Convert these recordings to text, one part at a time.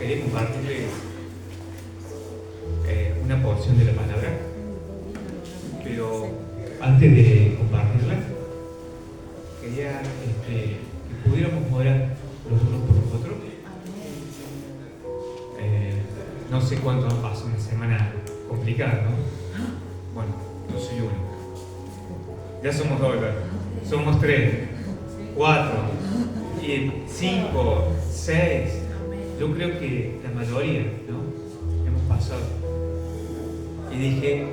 quería compartirles una porción de la palabra, pero antes de compartirla, quería que pudiéramos orar los unos por los otros. No sé cuánto ha pasado, una semana complicada, ¿no? Bueno, no soy uno. Ya somos dos, ¿verdad? Somos 3, 4, 5, 6. Yo creo que la mayoría, ¿no? Hemos pasado. Y dije,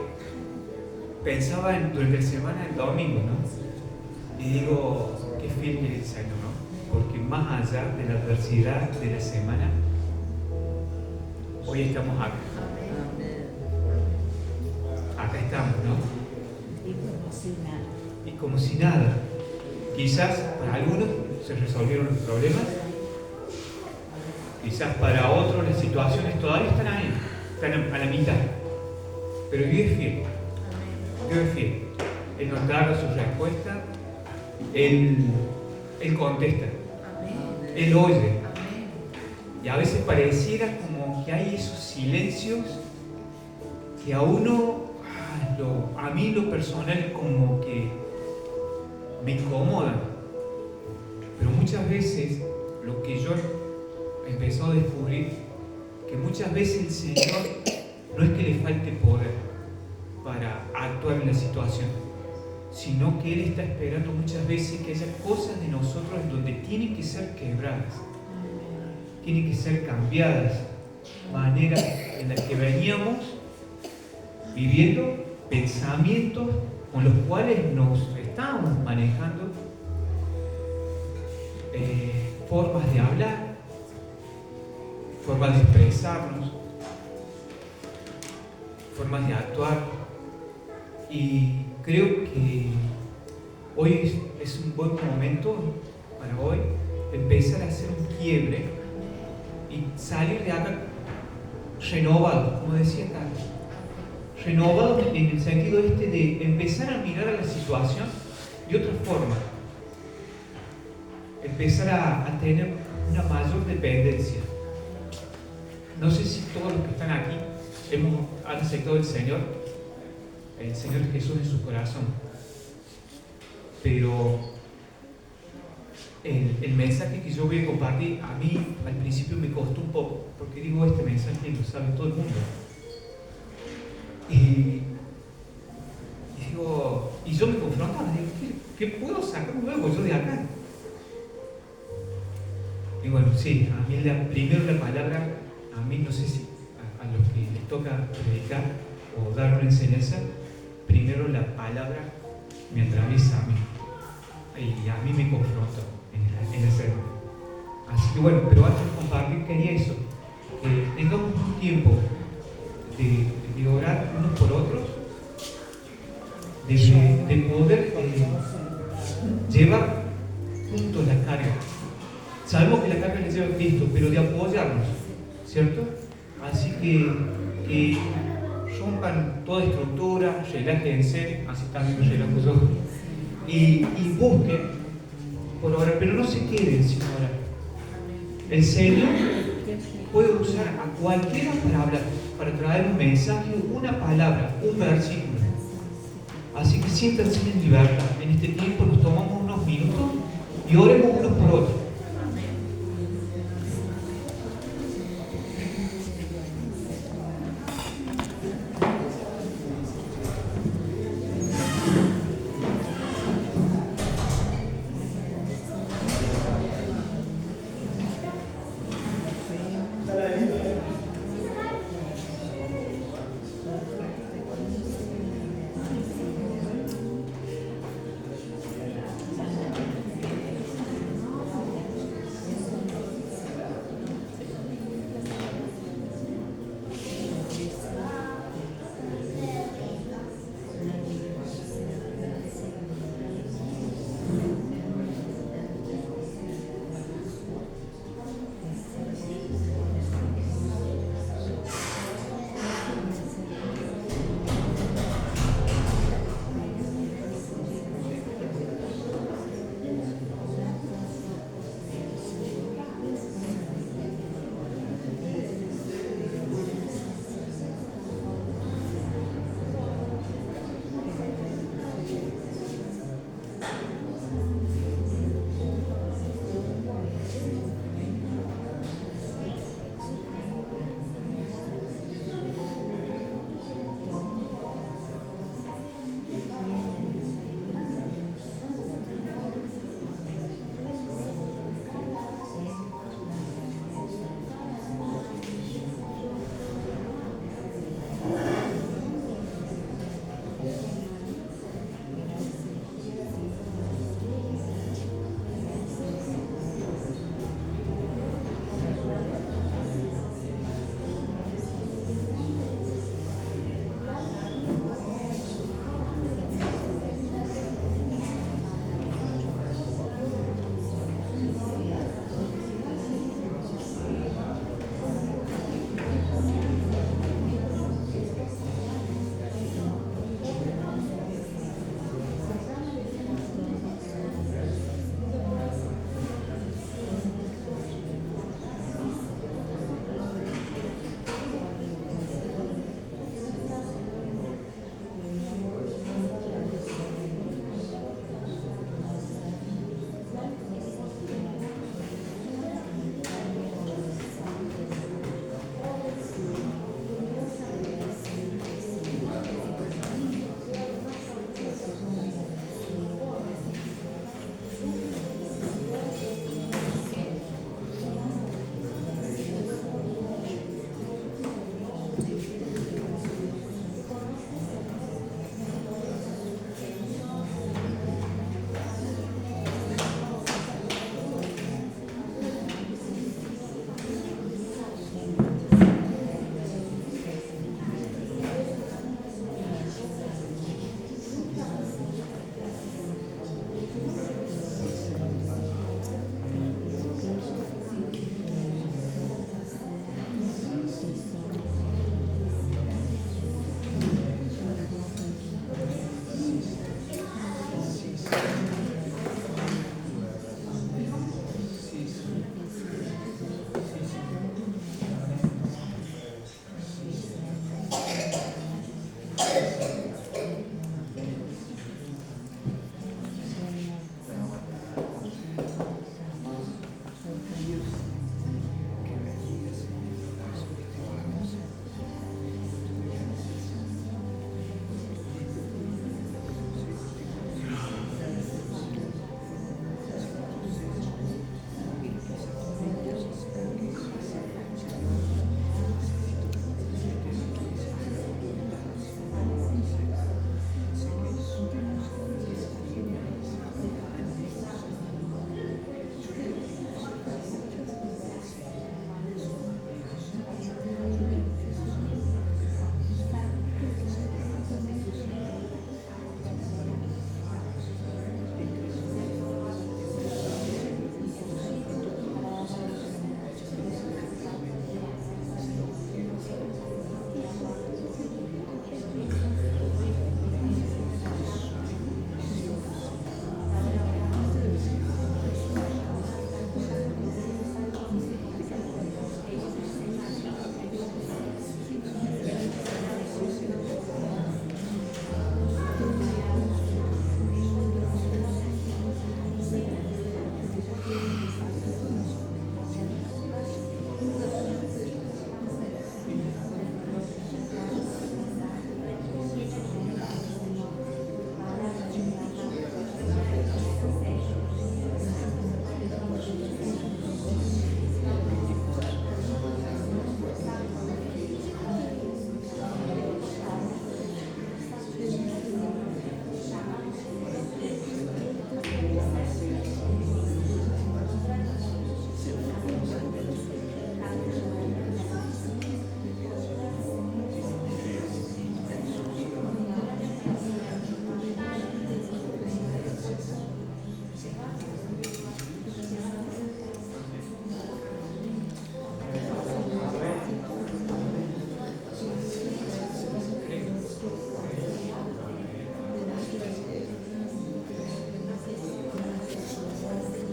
pensaba durante la semana del domingo, ¿no? Y digo, qué fiel que es el Señor, ¿no? Porque más allá de la adversidad de la semana, hoy estamos acá. Acá estamos, ¿no? Y como si nada. Quizás para algunos se resolvieron los problemas, quizás para otros las situaciones todavía están ahí, están a la mitad. Pero Dios es fiel. Dios es fiel. Él nos da su respuesta, Él contesta, Él oye. Y a veces pareciera como que hay esos silencios que a uno, a mí lo personal, como que me incomodan. Pero muchas veces lo que yo he empezado a descubrir, que muchas veces el Señor no es que le falte poder para actuar en la situación, sino que Él está esperando muchas veces que haya cosas de nosotros en donde tienen que ser quebradas, tienen que ser cambiadas, maneras en las que veníamos viviendo, pensamientos con los cuales nos estábamos manejando, formas de hablar, formas de expresarnos, formas de actuar. Y creo que hoy es un buen momento para hoy empezar a hacer un quiebre y salir de acá renovado, como decía Carlos, renovado en el sentido de empezar a mirar a la situación de otra forma, empezar a tener una mayor dependencia. No sé si todos los que están aquí han aceptado el Señor Jesús en su corazón, pero el mensaje que yo voy a compartir, a mí al principio me costó un poco, porque digo, este mensaje lo sabe todo el mundo. Y yo me confrontaba, digo, ¿qué puedo sacar luego yo de acá? Y bueno, sí, a mí primero la palabra, a mí no sé si a los que les toca predicar o dar una enseñanza, primero la palabra me atraviesa a mí y a mí me confronta en el sermón. Así que bueno, pero antes de compartir quería eso, que tengamos un tiempo de orar unos por otros, de poder llevar juntos la carga. Sabemos que la carga la lleva Cristo, pero de apoyarnos, ¿cierto? Así que rompan toda estructura, relájense, así también me relajo yo, y busquen por orar, pero no se queden sin orar. El Señor puede usar a cualquiera para hablar, para traer un mensaje, una palabra, un versículo. Así que siéntanse en libertad. En este tiempo nos tomamos unos minutos y oremos unos por otros.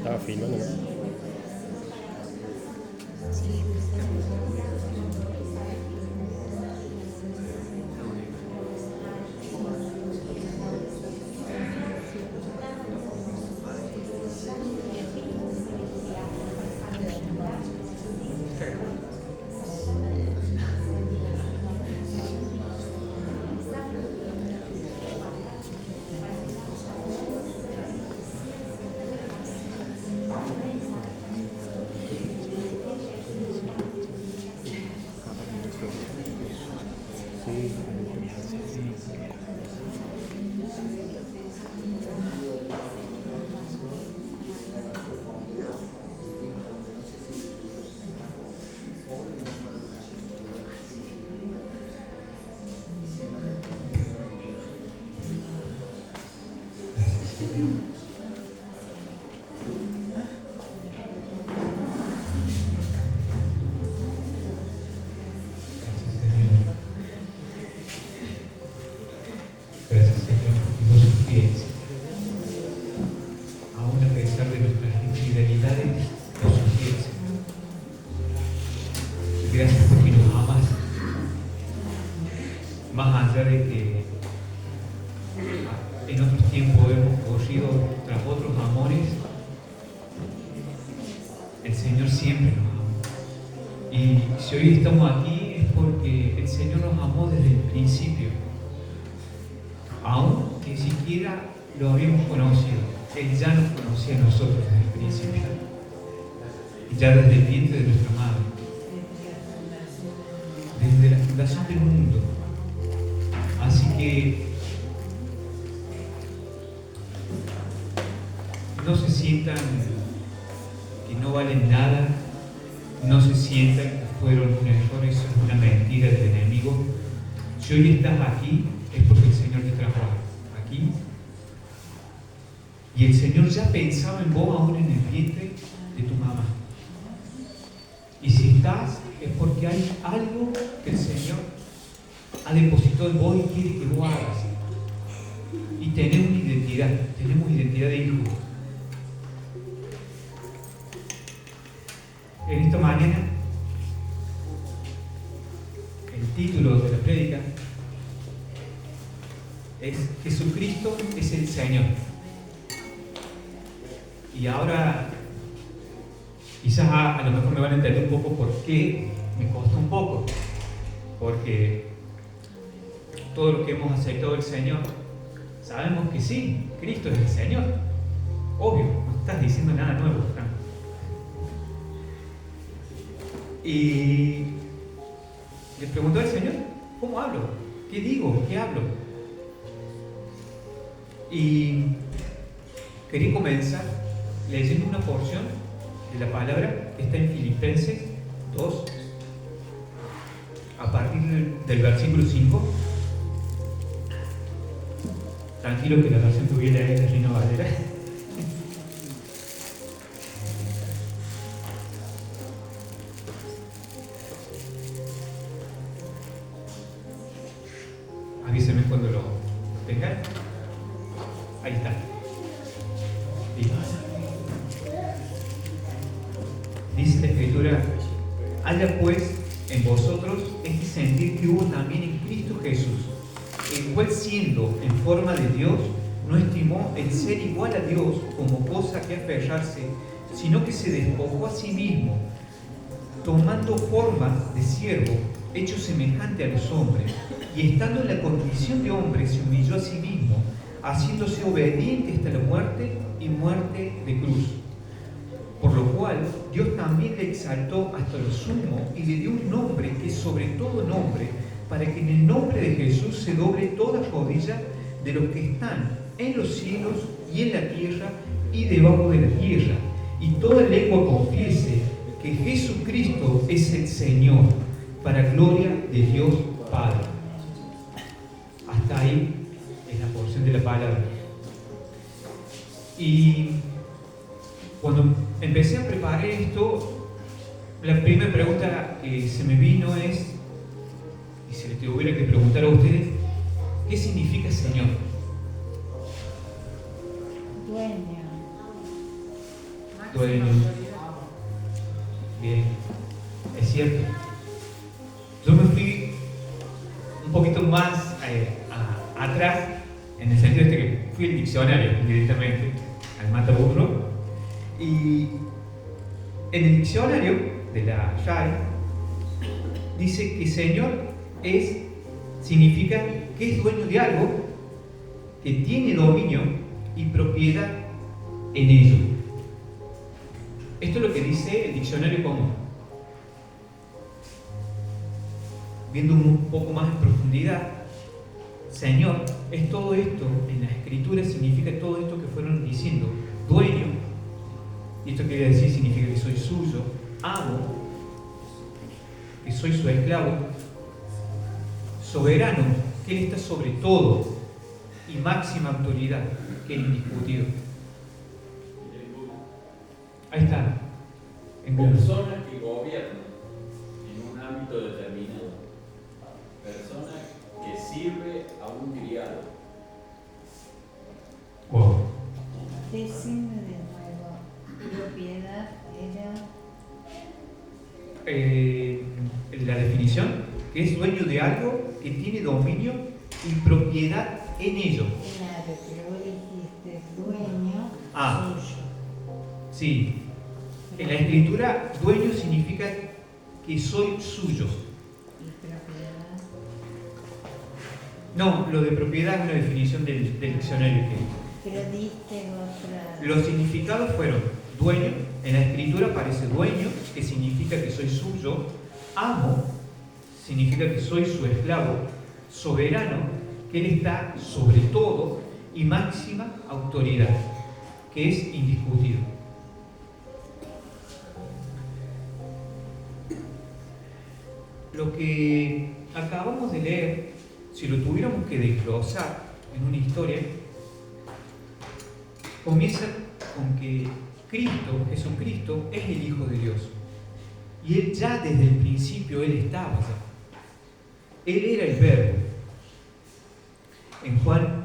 Estaba filmando, ¿no? Más allá de que en otros tiempos hemos corrido tras otros amores, el Señor siempre nos amó. Y si hoy estamos aquí es porque el Señor nos amó desde el principio, aún que ni siquiera lo habíamos conocido. Él ya nos conocía a nosotros desde el principio, ya desde el vientre de nuestra madre, desde la fundación del mundo. Así que no se sientan que no valen nada, no se sientan que fueron un error, eso es una mentira del enemigo. Si hoy estás aquí es porque el Señor te trajo aquí y el Señor ya pensaba en vos aún en el vientre de tu mamá. Y si estás es porque hay algo que el Señor ha depositado en vos y quiere que vos hagas. Y tenemos identidad de hijo. En esta mañana, el título de la prédica es Jesucristo es el Señor. Y ahora, quizás a lo mejor me van a entender un poco por qué me costó un poco. Porque todo lo que hemos aceptado del Señor, sabemos que sí, Cristo es el Señor. Obvio, no estás diciendo nada nuevo, Franco. Y le preguntó al Señor, ¿cómo hablo? ¿Qué digo? ¿Qué hablo? Y quería comenzar leyendo una porción de la palabra que está en Filipenses 2, a partir del versículo 5. Tranquilo que la versión que voy a leer es de Reina Valera. Avísenme cuando lo tengan. Ahí está. Dice la Escritura: haya pues en vosotros este sentir que hubo también en Cristo Jesús, el cual, siendo en forma de Dios, no estimó el ser igual a Dios como cosa que aferrarse, sino que se despojó a sí mismo, tomando forma de siervo, hecho semejante a los hombres, y estando en la condición de hombre, se humilló a sí mismo, haciéndose obediente hasta la muerte y muerte de cruz. Por lo cual Dios también le exaltó hasta lo sumo y le dio un nombre que es sobre todo nombre, para que en el nombre de Jesús se doble toda rodilla de los que están en los cielos y en la tierra y debajo de la tierra, y toda lengua confiese que Jesucristo es el Señor, para gloria de Dios Padre. Hasta ahí es la porción de la palabra. Y cuando empecé a preparar esto, la primera pregunta que se me vino es, y si les tuviera que preguntar a ustedes, ¿qué significa Señor? Dueño, dueño. Bien, es cierto. Yo me fui un poquito más atrás, en el sentido de que fui al diccionario directamente, al mataburro, y en el diccionario de la RAE dice que Señor significa que es dueño de algo, que tiene dominio y propiedad en ello. Esto es lo que dice el diccionario común. Viendo un poco más en profundidad, Señor es todo esto, en la escritura significa todo esto que fueron diciendo. Dueño, y esto quiere decir, significa que soy suyo. Amo, que soy su esclavo. Soberano, que Él está sobre todo. Y máxima autoridad, que es indiscutido. Ahí está. Personas que gobiernan en un ámbito determinado. Persona que sirve a un criado. Wow. Decime de nuevo. Propiedad era. La definición, que es dueño de algo, que tiene dominio y propiedad en ello. Claro, pero vos dijiste dueño suyo. Sí. En la escritura, dueño significa que soy suyo. ¿Y propiedad? No, lo de propiedad es una definición del diccionario. Pero diste otra. Los significados fueron dueño, en la escritura aparece dueño, que significa que soy suyo. Amo, significa que soy su esclavo. Soberano, que Él está sobre todo. Y máxima autoridad, que es indiscutido. Lo que acabamos de leer, si lo tuviéramos que desglosar en una historia, comienza con que Cristo, Jesucristo, es el Hijo de Dios. Y Él ya desde el principio, Él estaba allá. Él era el Verbo. En Juan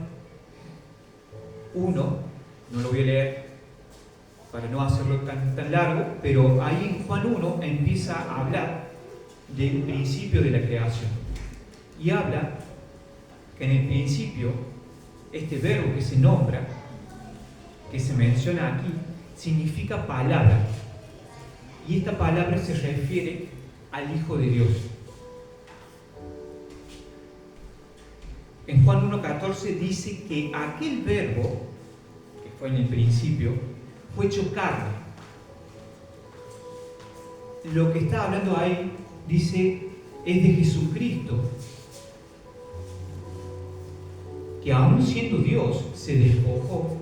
1, no lo voy a leer para no hacerlo tan largo, pero ahí en Juan 1 empieza a hablar del principio de la creación. Y habla que en el principio, este verbo que se nombra, que se menciona aquí, significa palabra. Y esta palabra se refiere al Hijo de Dios. En Juan 1:14 dice que aquel verbo, que fue en el principio, fue hecho carne. Lo que está hablando ahí, dice, es de Jesucristo, que aún siendo Dios, se despojó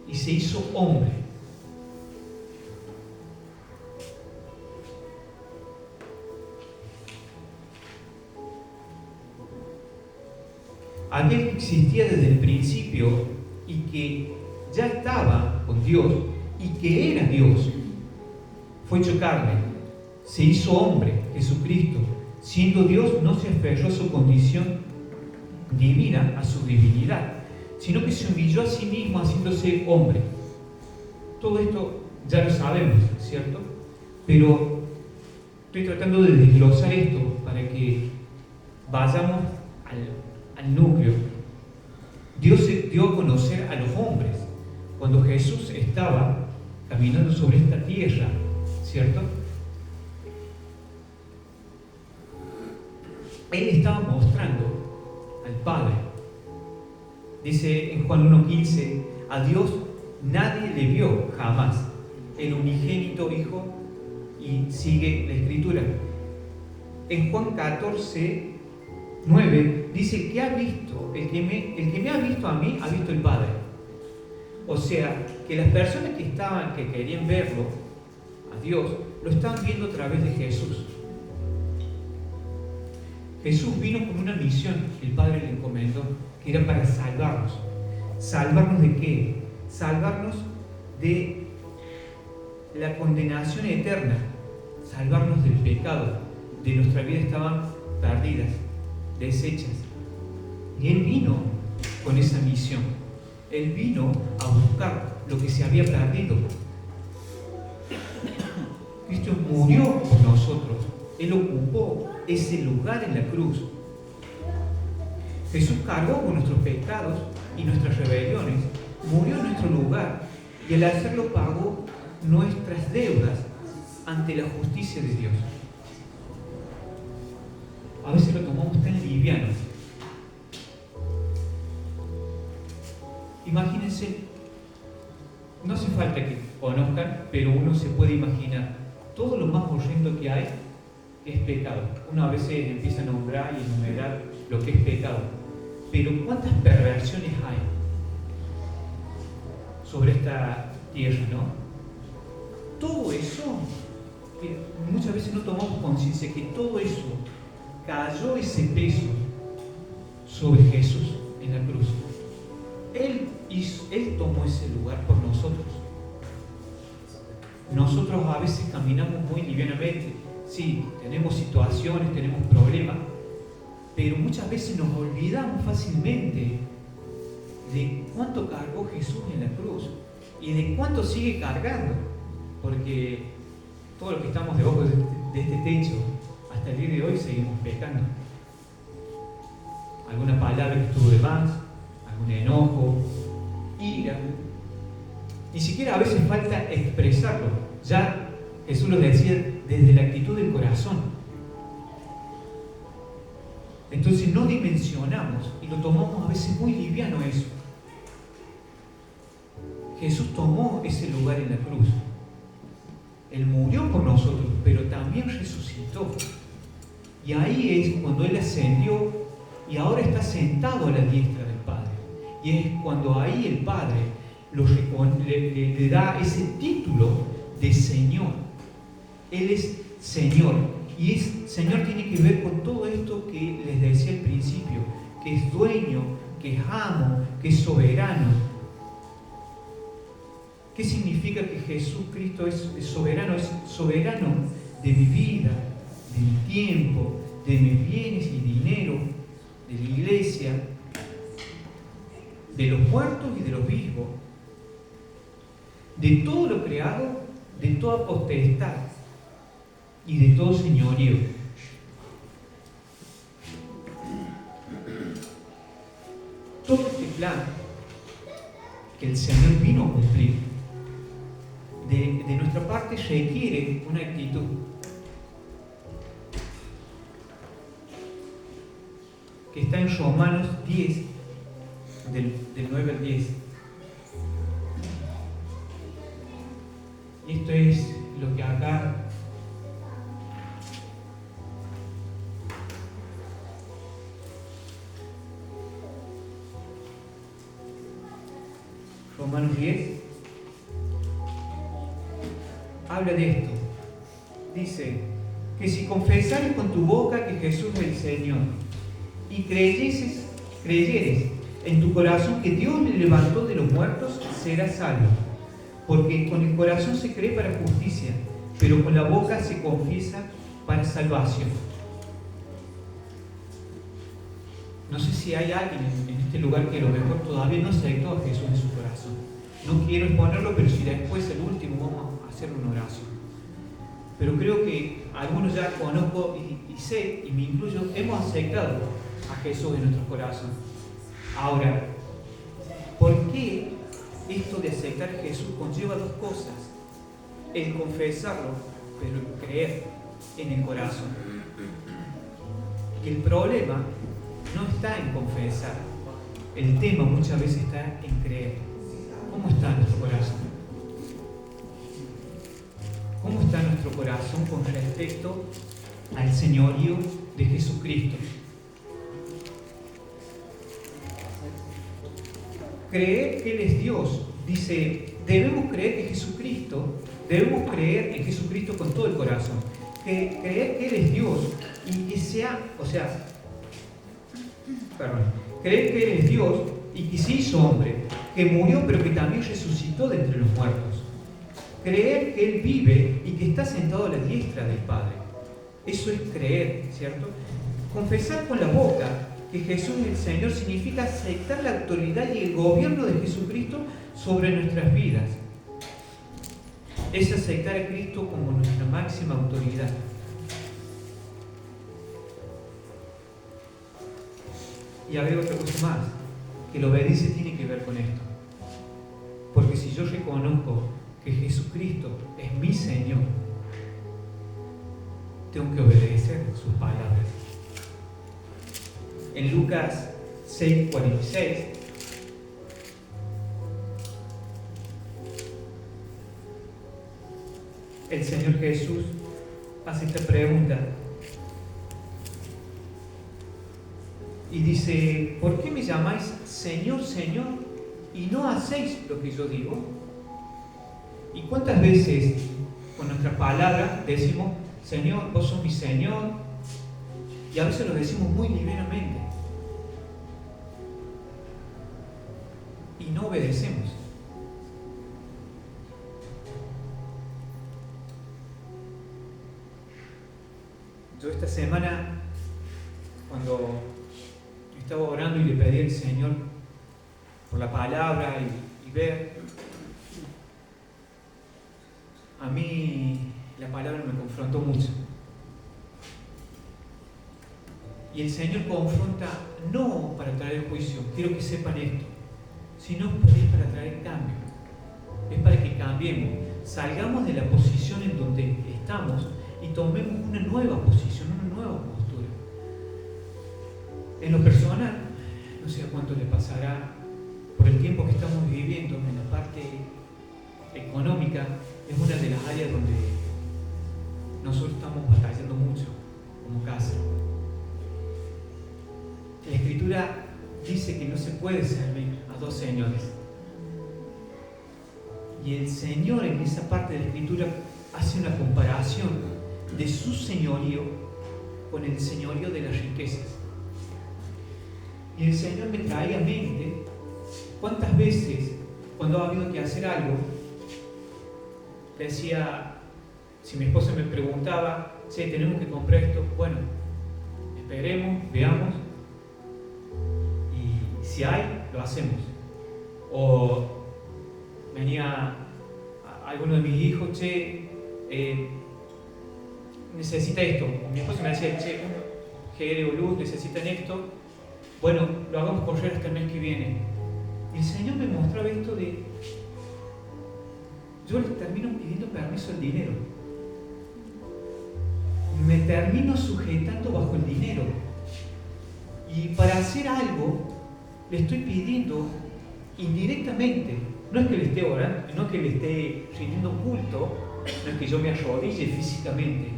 y se hizo hombre. Aquel que existía desde el principio y que ya estaba con Dios y que era Dios, fue hecho carne, se hizo hombre, Jesucristo. Siendo Dios, no se aferró a su condición divina, a su divinidad, sino que se humilló a sí mismo haciéndose hombre. Todo esto ya lo sabemos, ¿cierto? Pero estoy tratando de desglosar esto para que vayamos al núcleo. Dios se dio a conocer a los hombres cuando Jesús estaba caminando sobre esta tierra, ¿cierto? Él estaba mostrando al Padre. Dice en Juan 1:15, a Dios nadie le vio jamás, el unigénito Hijo, y sigue la Escritura. En Juan 14:9 dice que ha visto, el que me ha visto a mí, ha visto el Padre. O sea, que las personas que querían verlo, a Dios, lo estaban viendo a través de Jesús. Jesús vino con una misión que el Padre le encomendó, que era para salvarnos. ¿Salvarnos de qué? Salvarnos de la condenación eterna, salvarnos del pecado, de nuestra vida estaban perdidas, deshechas. Y Él vino con esa misión. Él vino a buscar lo que se había perdido. Cristo murió por nosotros. Él ocupó ese lugar en la cruz. Jesús cargó con nuestros pecados y nuestras rebeliones, murió en nuestro lugar y al hacerlo pagó nuestras deudas ante la justicia de Dios. A veces lo tomamos tan liviano. Imagínense, no hace falta que conozcan, pero uno se puede imaginar todo lo más horrendo que hay es pecado. Uno a veces empieza a nombrar y enumerar lo que es pecado, pero ¿cuántas perversiones hay sobre esta tierra, no? Todo eso, muchas veces no tomamos conciencia que todo eso cayó ese peso sobre Jesús en la cruz. Él tomó ese lugar por nosotros. Nosotros a veces caminamos muy livianamente. Sí, tenemos situaciones, tenemos problemas, pero muchas veces nos olvidamos fácilmente de cuánto cargó Jesús en la cruz y de cuánto sigue cargando, porque todos los que estamos debajo de este techo hasta el día de hoy seguimos pecando. Alguna palabra que estuvo de más, algún enojo, ira, ni siquiera a veces falta expresarlo. Ya Jesús lo decía desde la actitud del corazón. Entonces no dimensionamos y lo tomamos a veces muy liviano eso. Jesús tomó ese lugar en la cruz. Él murió por nosotros, pero también resucitó. Y ahí es cuando Él ascendió y ahora está sentado a la diestra del Padre. Y es cuando ahí el Padre le da ese título de Señor. Él es Señor. Y Señor tiene que ver con todo esto que les decía al principio, que es dueño, que es amo, que es soberano. ¿Qué significa que Jesucristo es soberano? Es soberano de mi vida, de mi tiempo, de mis bienes y dinero, de la iglesia, de los muertos y de los vivos, de todo lo creado, de toda potestad y de todo señorío. Todo este plan que el Señor vino a cumplir, de nuestra parte requiere una actitud. Que está en Romanos 10, del 9 al 10. Y esto es lo que acá Romanos 10 habla de esto. Dice que si confesares con tu boca que Jesús es el Señor y creyeres en tu corazón que Dios le levantó de los muertos, serás salvo. Porque con el corazón se cree para justicia, pero con la boca se confiesa para salvación. No sé si hay alguien en este lugar que a lo mejor todavía no aceptó a Jesús en su corazón. No quiero exponerlo, pero si después el último vamos a hacer una oración. Pero creo que algunos ya conozco y sé, y me incluyo, hemos aceptado a Jesús en nuestro corazón. Ahora, ¿por qué esto de aceptar a Jesús conlleva dos cosas? El confesarlo, pero el creer en el corazón. Que el problema no está en confesar. El tema muchas veces está en creer. ¿Cómo está nuestro corazón? ¿Cómo está nuestro corazón con respecto al señorío de Jesucristo? Creer que Él es Dios. Dice, debemos creer en Jesucristo con todo el corazón. Creer que Él es Dios y que creer que Él es Dios y que se hizo hombre, que murió pero que también resucitó de entre los muertos. Creer que Él vive y que está sentado a la diestra del Padre. Eso es creer, ¿cierto? Confesar con la boca que Jesús es el Señor significa aceptar la autoridad y el gobierno de Jesucristo sobre nuestras vidas. es aceptar a Cristo como nuestra máxima autoridad. Y agrego otra cosa más, que la obediencia tiene que ver con esto. Porque si yo reconozco que Jesucristo es mi Señor, tengo que obedecer sus palabras. En Lucas 6:46, el Señor Jesús hace esta pregunta y dice: ¿por qué me llamáis Señor, Señor, y no hacéis lo que yo digo? ¿Y cuántas veces con nuestras palabras decimos: Señor, vos sos mi Señor? Y a veces lo decimos muy ligeramente y no obedecemos. Yo esta semana, cuando estaba orando y le pedí al Señor por la palabra y ver, a mí la palabra me confrontó mucho. Y el Señor confronta no para traer juicio, quiero que sepan esto, sino es para traer cambio. Es para que cambiemos, salgamos de la posición en donde estamos y tomemos una nueva posición, una nueva postura. En lo personal, no sé a cuánto le pasará por el tiempo que estamos viviendo en la parte económica, es una de las áreas donde nosotros estamos batallando mucho como casa. La Escritura dice que no se puede servir a dos señores. Y el Señor en esa parte de la Escritura hace una comparación de su señorío con el señorío de las riquezas. Y el Señor me trae a mente cuántas veces cuando ha habido que hacer algo, decía, si mi esposa me preguntaba, che, tenemos que comprar esto, bueno, esperemos, veamos, y si hay, lo hacemos. O venía alguno de mis hijos, che, necesita esto. O mi esposa me decía, che, GR o Luz necesitan esto, bueno, lo hagamos correr hasta el mes que viene. Y el Señor me mostraba esto de, yo le termino pidiendo permiso al dinero. Me termino sujetando bajo el dinero. Y para hacer algo, le estoy pidiendo indirectamente. No es que le esté orando, no es que le esté rindiendo culto, no es que yo me arrodille físicamente,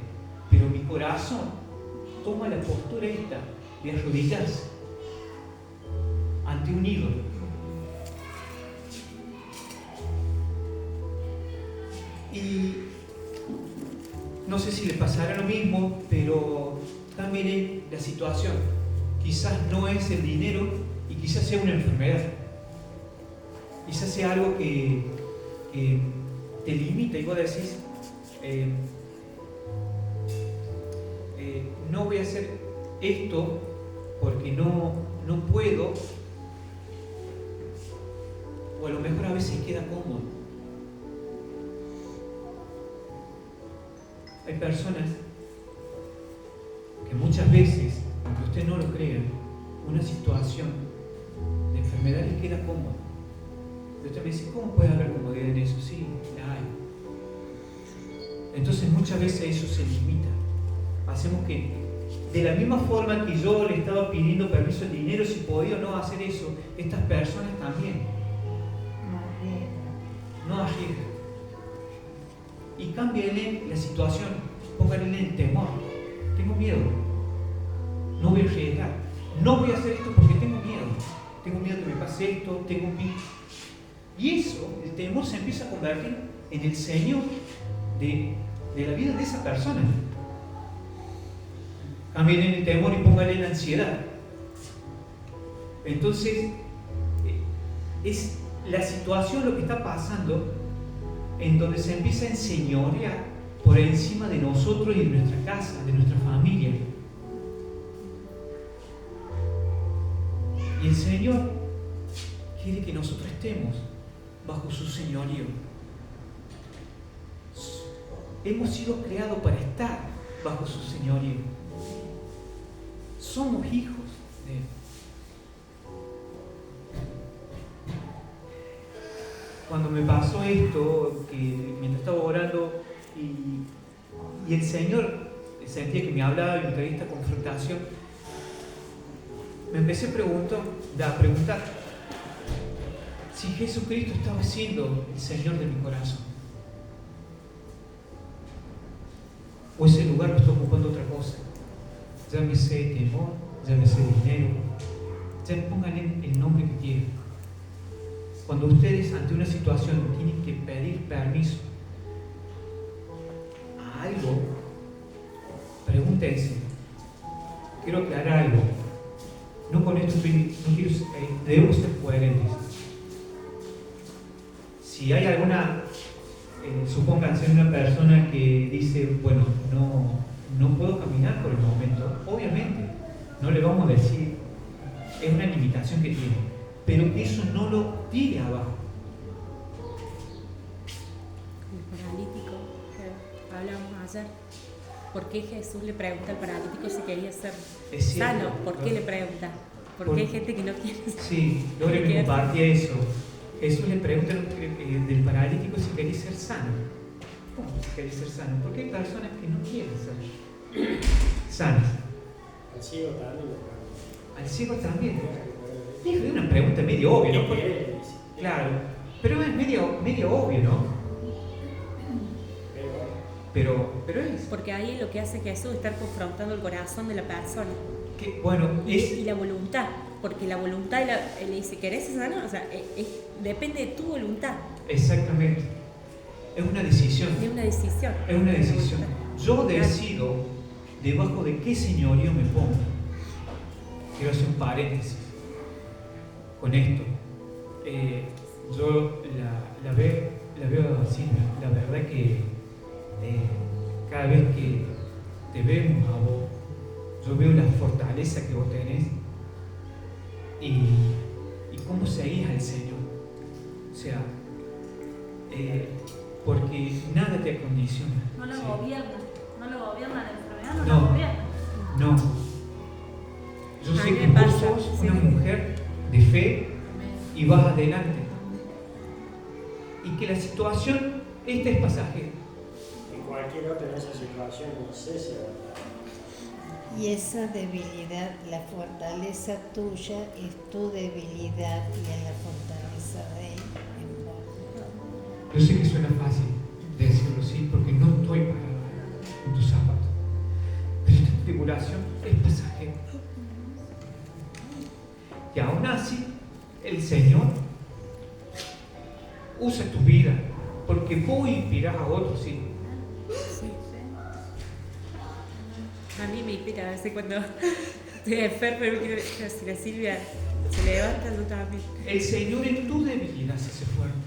pero mi corazón toma la postura esta de arrodillarse ante un ídolo. Y no sé si le pasará lo mismo, pero también la situación. Quizás no es el dinero y quizás sea una enfermedad. Quizás sea algo que te limita y vos decís, no voy a hacer esto porque no puedo, o a lo mejor a veces queda cómodo. Hay personas que muchas veces, aunque usted no lo crea, una situación de enfermedad les queda cómoda. Y usted me dice, ¿cómo puede haber comodidad en eso? Sí, la hay. Entonces muchas veces eso se limita. Hacemos que, de la misma forma que yo le estaba pidiendo permiso al dinero, si podía o no hacer eso, estas personas también no arriesgan. Y cámbienle la situación, pónganle el temor. Tengo miedo, no voy a arriesgar, no voy a hacer esto porque tengo miedo que me pase esto, tengo miedo. Y eso, el temor se empieza a convertir en el Señor de la vida de esa persona. Cámbienle el temor y pónganle la ansiedad. Entonces, es la situación lo que está pasando en donde se empieza a enseñorear por encima de nosotros y de nuestra casa, de nuestra familia. Y el Señor quiere que nosotros estemos bajo su señorío. hemos sido creados para estar bajo su señorío. Somos hijos de Él. Cuando me pasó esto, que mientras estaba orando y el Señor sentía que me hablaba y me traía esta confrontación, me empecé a preguntar si Jesucristo estaba siendo el Señor de mi corazón, o ese lugar lo está ocupando otra cosa. Llámese temor, llámese dinero, ya pongan el nombre que quieran. Cuando ustedes ante una situación tienen que pedir permiso a algo, pregúntense. Quiero aclarar algo. No con esto debemos ser coherentes. Si hay alguna, supónganse una persona que dice, bueno, no puedo caminar por el momento, obviamente no le vamos a decir, es una limitación que tiene, pero que eso no lo tire abajo. El paralítico que hablábamos ayer, ¿por qué Jesús le pregunta al paralítico si quería ser sano? ¿Por qué le pregunta? Porque hay gente que no quiere ser. Sí, Lore me compartía eso. Jesús le pregunta del paralítico si quería ser sano. ¿Cómo si quería ser sano? Porque hay personas que no quieren ser sanas. Al ciego también le pregunta. Al ciego también. Es una pregunta medio obvia, ¿no? Claro, pero es medio obvio, ¿no? Pero es. Porque ahí es lo que hace Jesús, estar confrontando el corazón de la persona. Que, bueno, y la voluntad, porque la voluntad le dice, ¿querés ser sano? O sea, depende de tu voluntad. Exactamente. Es una decisión. Es una decisión. Es una decisión. Yo decido debajo de qué señorío me pongo. Quiero hacer un paréntesis con esto. Yo la veo así, la verdad que cada vez que te vemos a vos, yo veo la fortaleza que vos tenés y cómo seguís al Señor. O sea, porque nada te acondiciona. No lo ¿sí? gobierna la enfermedad, No. lo gobierna. No. Yo sé que vos sos una mujer de fe y vas adelante. Y que la situación, esta es pasajera. Y cualquier otro en esa situación no sé si va a estar. Y esa debilidad, la fortaleza tuya es tu debilidad y es la fortaleza de él en vos. Yo sé que suena fácil decirlo así porque no estoy parado en tus zapatos. Pero esta tribulación es pasajera. Y aún así, el Señor usa tu vida porque vos inspirás a otros, sí. A mí me inspira a veces cuando estoy enferma y quiero si la Silvia se levanta, yo también. El Señor en tu debilidad se hace fuerte.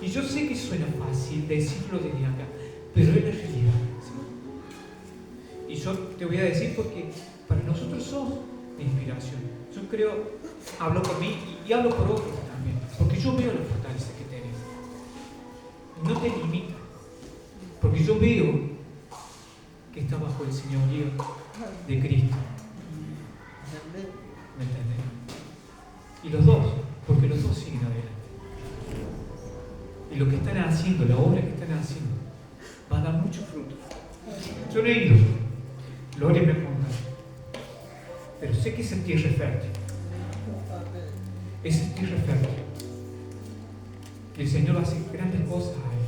Y yo sé que suena fácil decirlo desde acá, pero es la realidad. ¿sí? Y yo te voy a decir porque para nosotros sos de inspiración. Yo creo, hablo por mí y hablo por otros también, porque yo veo la fortaleza que tenés. No te limita, porque yo veo que está bajo el señorío de Cristo. ¿Me entendés? Y los dos, porque los dos siguen adelante. Y lo que están haciendo, la obra que están haciendo, va a dar mucho fruto. Yo no he ido, Lore me ha contado, pero sé que esa tierra es fértil. Esa tierra es fértil. Y el Señor hace grandes cosas ahí.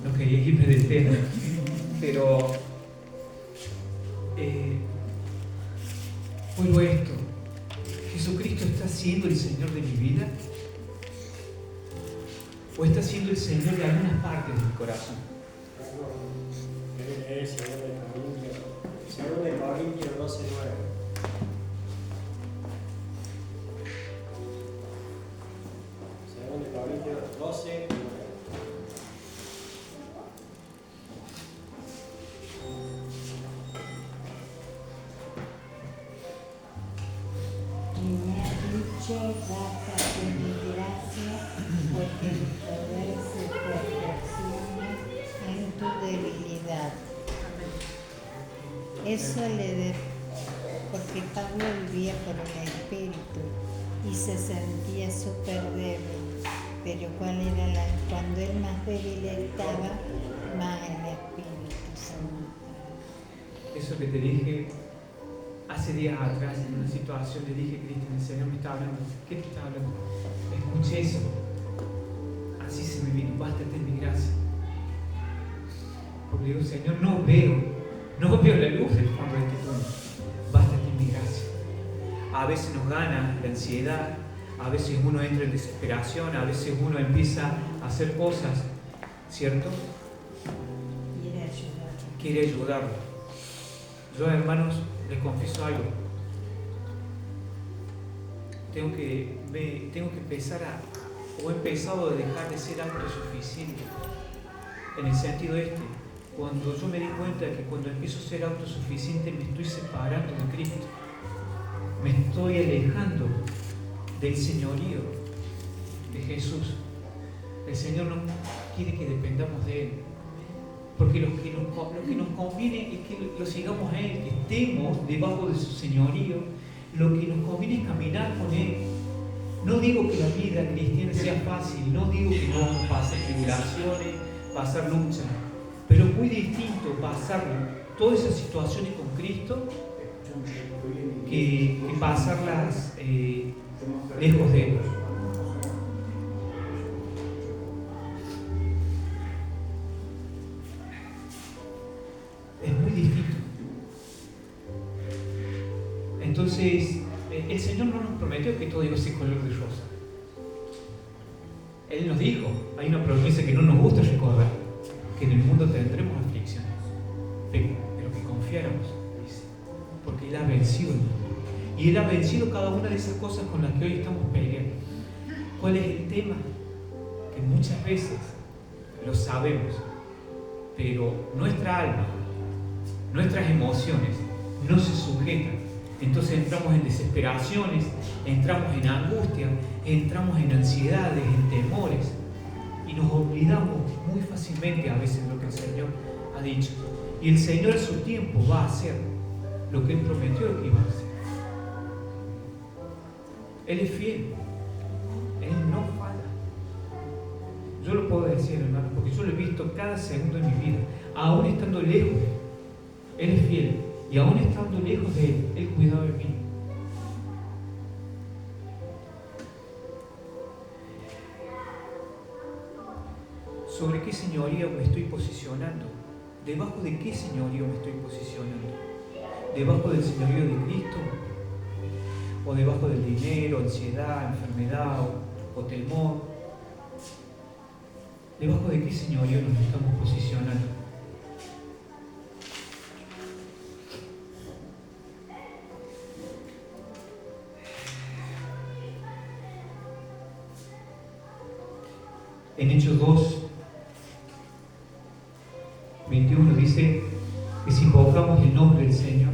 No quería irme del tema, pero vuelvo a esto. ¿Jesucristo está siendo el Señor de mi vida? ¿O está siendo el Señor de algunas partes de mi corazón? Es 2 Corintios 12:9. 2 Corintios 12:9. Y me ha dicho, bástate mi gracia, porque el poder se perfecciona en tu debilidad. Eso porque Pablo vivía por el Espíritu y se sentía súper débil, pero cuando él más débil estaba, más el Espíritu se mostraba. Eso que te dije hace días atrás en una situación, le dije, Cristian, el Señor me está hablando. ¿Qué te está hablando? Escuché eso. Así se me vino, bástate en mi gracia. Porque digo, Señor, no veo la luz del fondo de este túnel. Bástate en mi gracia. A veces nos gana la ansiedad, a veces uno entra en desesperación, a veces uno empieza a hacer cosas, ¿cierto? Quiere ayudarlo. Yo, hermanos, les confieso algo. Tengo que empezar he empezado a dejar de ser autosuficiente. En el sentido cuando yo me di cuenta que cuando empiezo a ser autosuficiente me estoy separando de Cristo. Me estoy alejando del señorío de Jesús. El Señor no quiere que dependamos de Él. Porque lo que nos conviene es que lo sigamos a Él, que estemos debajo de su señorío. Lo que nos conviene es caminar con Él. No digo que la vida cristiana sea fácil, no digo que no vamos a pasar tribulaciones, pasar luchas, pero es muy distinto pasar todas esas situaciones con Cristo que pasarlas lejos de Él. Es muy distinto. Entonces, el Señor no nos prometió que todo iba a ser color de rosa. Él nos dijo, hay una promesa que no nos gusta recordar, que en el mundo tendremos aflicciones, pero que confiáramos, dice, porque Él ha vencido el mundo. Y Él ha vencido cada una de esas cosas con las que hoy estamos peleando. ¿Cuál es el tema? Que muchas veces lo sabemos, pero nuestra alma, nuestras emociones no se sujetan. Entonces entramos en desesperaciones, entramos en angustia, entramos en ansiedades, en temores y nos olvidamos muy fácilmente a veces lo que el Señor ha dicho. Y el Señor a su tiempo va a hacer lo que Él prometió que iba a hacer. Él es fiel, Él no falla. Yo lo puedo decir, hermano, porque yo lo he visto cada segundo de mi vida, aún estando lejos de Él. Él es fiel. Y aún estando lejos de Él, Él cuidaba de mí. ¿Sobre qué señorío me estoy posicionando? ¿Debajo de qué señorío me estoy posicionando? ¿Debajo del señorío de Cristo? ¿O debajo del dinero, ansiedad, enfermedad o temor? ¿Debajo de qué señorío nos estamos posicionando? En Hechos 2, 21 dice que si invocamos el nombre del Señor,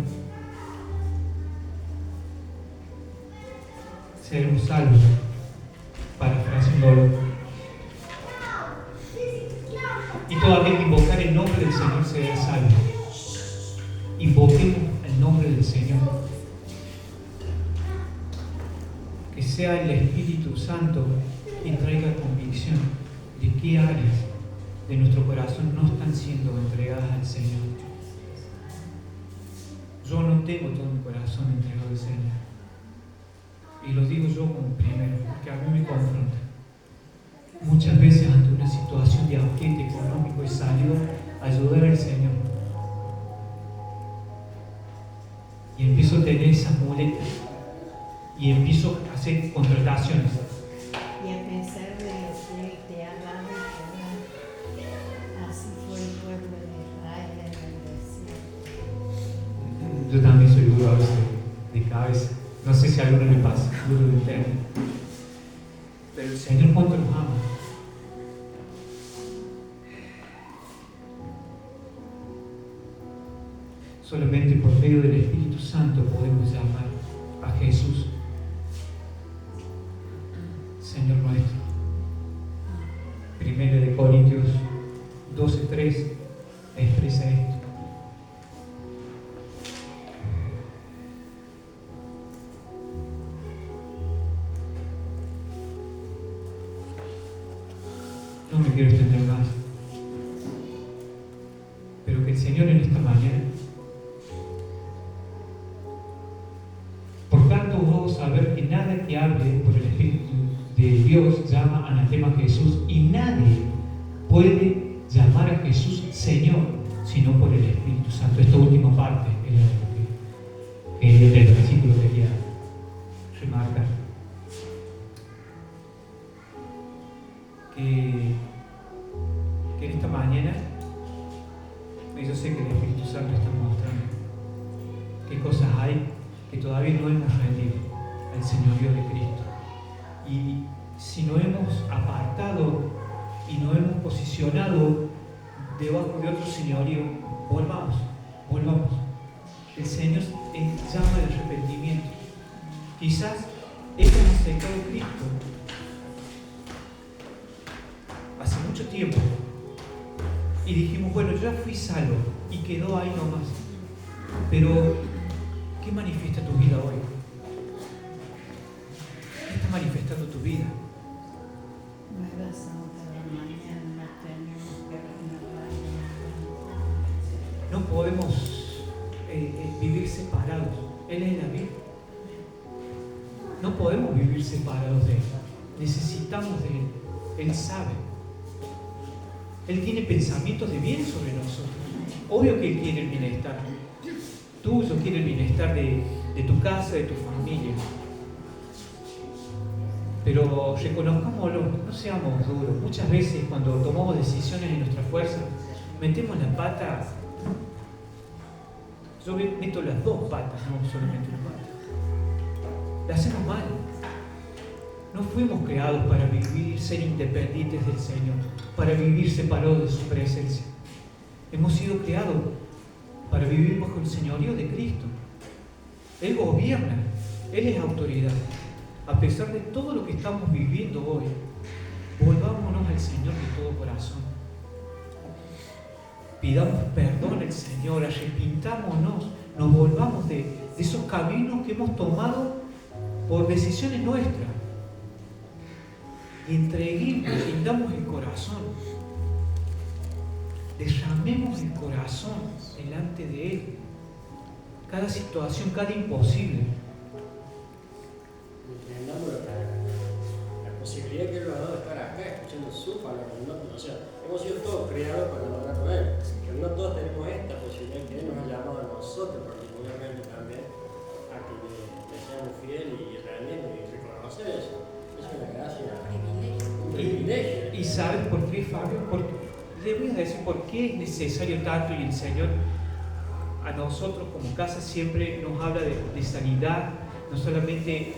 seremos salvos, parafraseándolo. Y todo aquel que invocar el nombre del Señor será salvo. Invoquemos el nombre del Señor. Que sea el Espíritu Santo quien traiga convicción de qué áreas de nuestro corazón no están siendo entregadas al Señor. Yo no tengo todo mi corazón entregado al Señor. Y lo digo yo como primero, porque a mí me confronta. Muchas veces ante una situación de apriete económico he salido a ayudar al Señor. Y empiezo a tener esas muletas. Y empiezo a hacer contrataciones. Y a pesar de lo que Él te ha dado, así fue el pueblo de Israel en el desierto. Yo también soy duro a veces de cabeza. No sé si a alguno le pasa, duro de entender. Pero el Señor cuánto nos ama. Solamente por medio del Espíritu Santo podemos llamar a Jesús Señor nuestro. Primera de Corintios 12:3 expresa esto. No me quiero extender más, pero que el Señor en esta mañana, por tanto vos saber que nada que hable por el Espíritu de Dios llama anatema a Jesús, y nadie puede llamar a Jesús Señor sino por el Espíritu Santo. Esta última parte era lo que del versículo quería remarcar. Que en esta mañana yo sé que el Espíritu Santo está mostrando qué cosas hay que todavía no hemos rendido al señorío de Cristo. Y si no hemos apartado y no hemos posicionado debajo de otro señorío, volvamos. El Señor llama al arrepentimiento. Quizás hemos aceptado a Cristo hace mucho tiempo y dijimos, bueno, yo ya fui salvo y quedó ahí nomás. Pero, ¿qué manifiesta tu vida hoy? ¿Qué está manifestando tu vida? No podemos vivir separados. Él es la vida. No podemos vivir separados de Él. Necesitamos de Él. Él sabe. Él tiene pensamientos de bien sobre nosotros. Obvio que Él quiere el bienestar tuyo, quiere el bienestar de tu casa, de tu familia. Pero reconozcámoslo, no seamos duros. Muchas veces cuando tomamos decisiones en nuestra fuerza, metemos la pata. Yo meto las dos patas, no solamente una pata. La hacemos mal. No fuimos creados para vivir, ser independientes del Señor, para vivir separados de su presencia. Hemos sido creados para vivir bajo el señorío de Cristo. Él gobierna, Él es autoridad. A pesar de todo lo que estamos viviendo hoy, volvámonos al Señor de todo corazón. Pidamos perdón al Señor, arrepintámonos, nos volvamos de esos caminos que hemos tomado por decisiones nuestras. Y entreguemos, rindamos el corazón. Derramemos el corazón delante de Él. Cada situación, cada imposible. Entendamos la posibilidad que Él nos ha dado de estar acá escuchando su palabra. O sea, hemos sido todos creados para adorarlo a Él. Pero no todos tenemos esta posibilidad que Él nos ha llamado a nosotros, particularmente también, a que le seamos fieles y rendemos y reconocer eso. Es una gracia. Un privilegio. ¿Y sabes por qué, Fabio? Le voy a decir por qué es necesario tanto, y el Señor a nosotros como casa siempre nos habla de sanidad, no solamente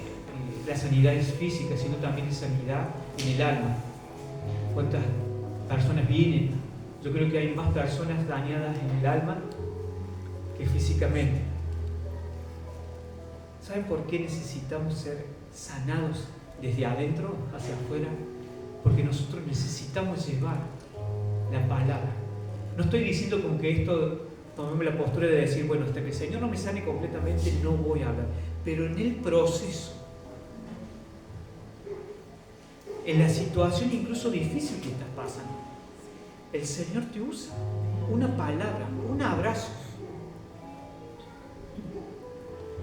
la sanidad es física, sino también de sanidad en el alma. ¿Cuántas personas vienen? Yo creo que hay más personas dañadas en el alma que físicamente. ¿Saben por qué necesitamos ser sanados desde adentro hacia afuera? Porque nosotros necesitamos llevar la palabra. No estoy diciendo con que esto tomemos la postura de decir, bueno, hasta que el Señor no me sane completamente no voy a hablar, pero en el proceso, en la situación incluso difícil que estás pasando, el Señor te usa una palabra, un abrazo,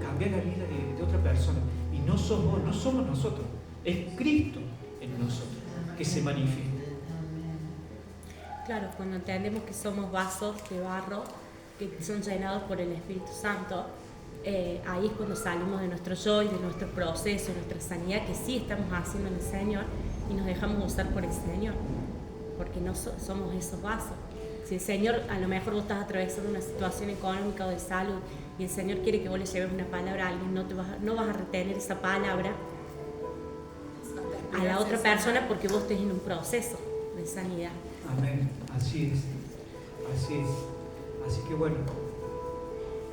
cambia la vida de otra persona. Y no sos vos, no somos nosotros, es Cristo en nosotros que se manifiesta. Claro, cuando entendemos que somos vasos de barro que son llenados por el Espíritu Santo, ahí es cuando salimos de nuestro yo y de nuestro proceso, de nuestra sanidad que sí estamos haciendo en el Señor, y nos dejamos usar por el Señor, porque no somos esos vasos. Si el Señor, a lo mejor vos estás atravesando una situación económica o de salud y el Señor quiere que vos le lleves una palabra a alguien, no vas a retener esa palabra a la otra persona porque vos estés en un proceso de sanidad. Amén, así es, así es. Así que bueno,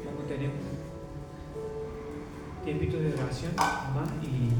vamos a tener un tiempito de oración más y